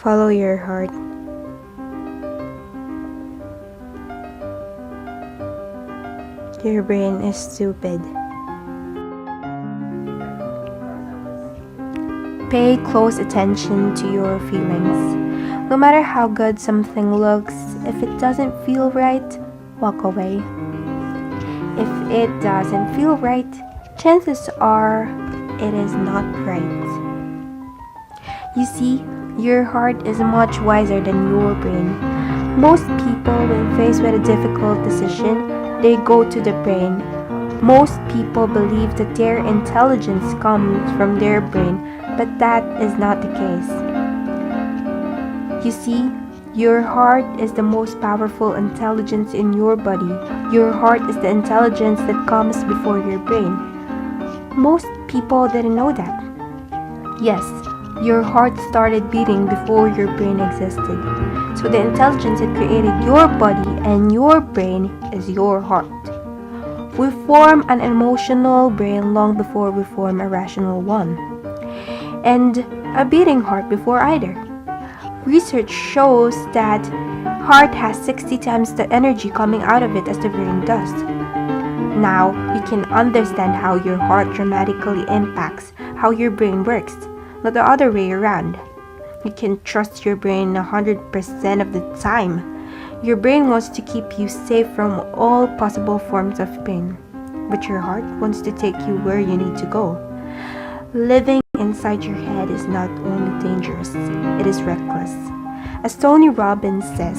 Follow your heart. Your brain is stupid. Pay close attention to your feelings. No matter how good something looks, if it doesn't feel right, walk away. If it doesn't feel right, chances are it is not right. You see, your heart is much wiser than your brain. Most people, when faced with a difficult decision, they go to the brain. Most people believe that their intelligence comes from their brain, but that is not the case. You see, your heart is the most powerful intelligence in your body. Your heart is the intelligence that comes before your brain. Most people didn't know that. Yes, your heart started beating before your brain existed. So the intelligence that created your body and your brain is your heart. We form an emotional brain long before we form a rational one, and a beating heart before either. Research shows that heart has 60 times the energy coming out of it as the brain does. Now, you can understand how your heart dramatically impacts how your brain works, not the other way around. You can trust your brain 100% of the time. Your brain wants to keep you safe from all possible forms of pain, but your heart wants to take you where you need to go. Living inside your head is not only dangerous, it is reckless. As Tony Robbins says,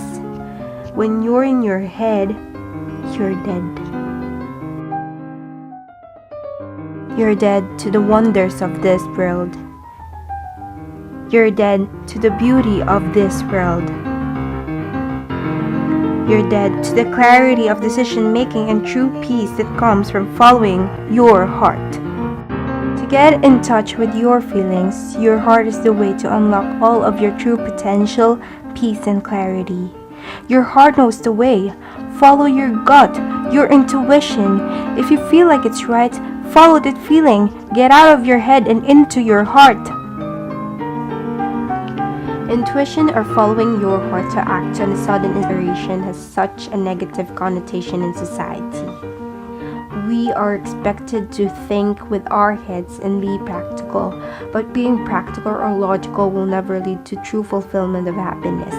when you're in your head, you're dead. You're dead to the wonders of this world. You're dead to the beauty of this world. You're dead to the clarity of decision making and true peace that comes from following your heart. To get in touch with your feelings, your heart is the way to unlock all of your true potential, peace, and clarity. Your heart knows the way. Follow your gut, your intuition. If you feel like it's right, follow that feeling. Get out of your head and into your heart. Intuition, or following your heart to act on a sudden inspiration, has such a negative connotation in society. We are expected to think with our heads and be practical, but being practical or logical will never lead to true fulfillment of happiness.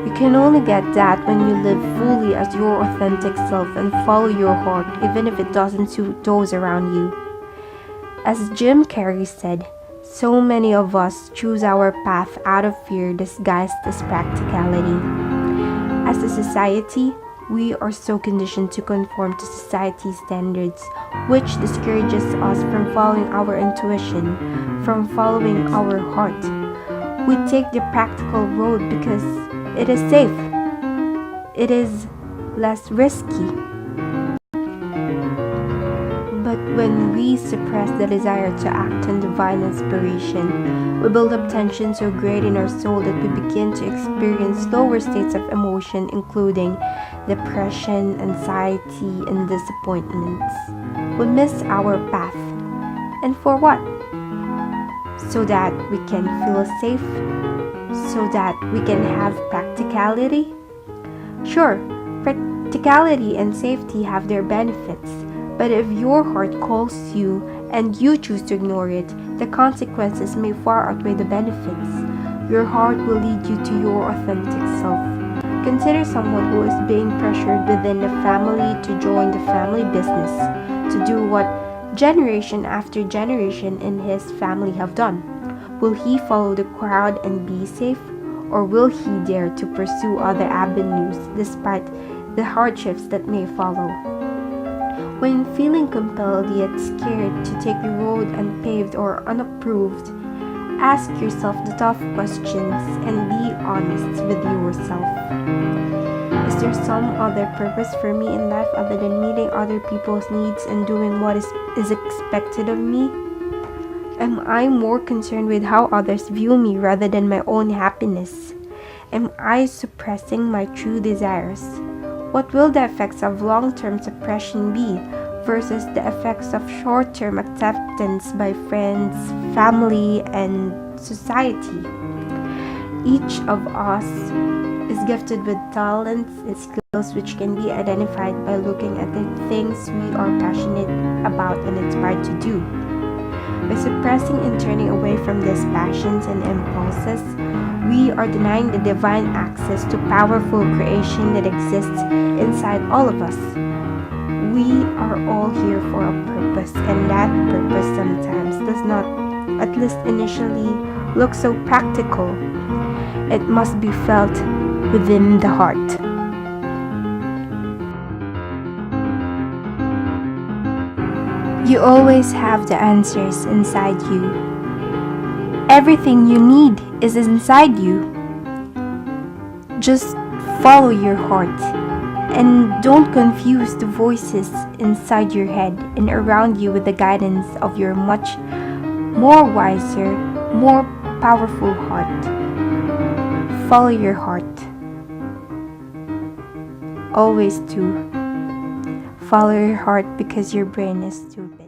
You can only get that when you live fully as your authentic self and follow your heart, even if it doesn't suit those around you. As Jim Carrey said, so many of us choose our path out of fear disguised as practicality. As a society, we are so conditioned to conform to society's standards, which discourages us from following our intuition, from following our heart. We take the practical road because it is safe. It is less risky. But when we suppress the desire to act on divine inspiration, we build up tension so great in our soul that we begin to experience lower states of emotion, including depression, anxiety, and disappointments. We miss our path. And for what? So that we can feel safe? So that we can have practicality? Sure, practicality and safety have their benefits. But if your heart calls you and you choose to ignore it, the consequences may far outweigh the benefits. Your heart will lead you to your authentic self. Consider someone who is being pressured within the family to join the family business, to do what generation after generation in his family have done. Will he follow the crowd and be safe, or will he dare to pursue other avenues despite the hardships that may follow? When feeling compelled yet scared to take the road unpaved or unapproved, ask yourself the tough questions and be honest with yourself. Is there some other purpose for me in life other than meeting other people's needs and doing what is expected of me? Am I more concerned with how others view me rather than my own happiness? Am I suppressing my true desires? What will the effects of long-term suppression be? versus the effects of short-term acceptance by friends, family, and society. Each of us is gifted with talents and skills which can be identified by looking at the things we are passionate about and inspired to do. By suppressing and turning away from these passions and impulses, we are denying the divine access to powerful creation that exists inside all of us. We are all here for a purpose, and that purpose sometimes does not, at least initially, look so practical. It must be felt within the heart. You always have the answers inside you. Everything you need is inside you. Just follow your heart and don't confuse the voices inside your head and around you with the guidance of your much more wiser, more powerful heart. Follow your heart. Always do. Follow your heart because your brain is too big.